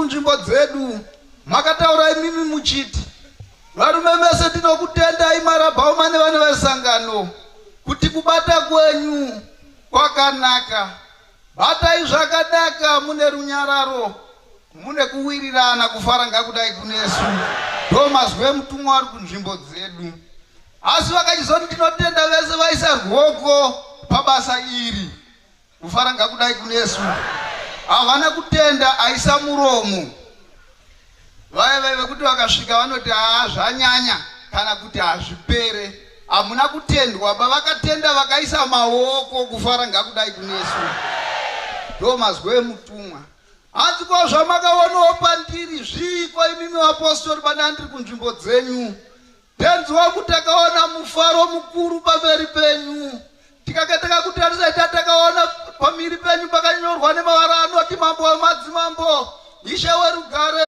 kunzvimbo dzedu makataura imimi muchiti varume mese tinokutendai marabhauma nevana vesangano kuti kubata kwenyu kwakanaka. Batai zvakanaka, mune runyararo, mune kuwirirana, kufara ngakudai kunesu. Ndomazwe mutumwa ari kunzvimbo dzedu. Asi vakachizoti tinotenda vese vaisa ruoko pabasa iri, kufara ngakudai kunesu. Havana kutenda aisa muromo. Vaya vekuti vakasvika vanoti zvanyanya kana kuti hazvipere. Hamuna kutendwa, vakatenda vakaisa maoko, kufara ngakudai kunesu. Ndomazwe mutumwa. Hanzi kwa zvamakaonawo pandiri zviko imimi vapostori padandiri kunzvimbo dzenyu. Tenziwa kuti takaona mufaro mukuru pamberi penyu. Tikaketeka kuti hatisati takaona pamiri penyu pakanyorwa nemavara anoti mambo wamadzimambo, Ishe werugare.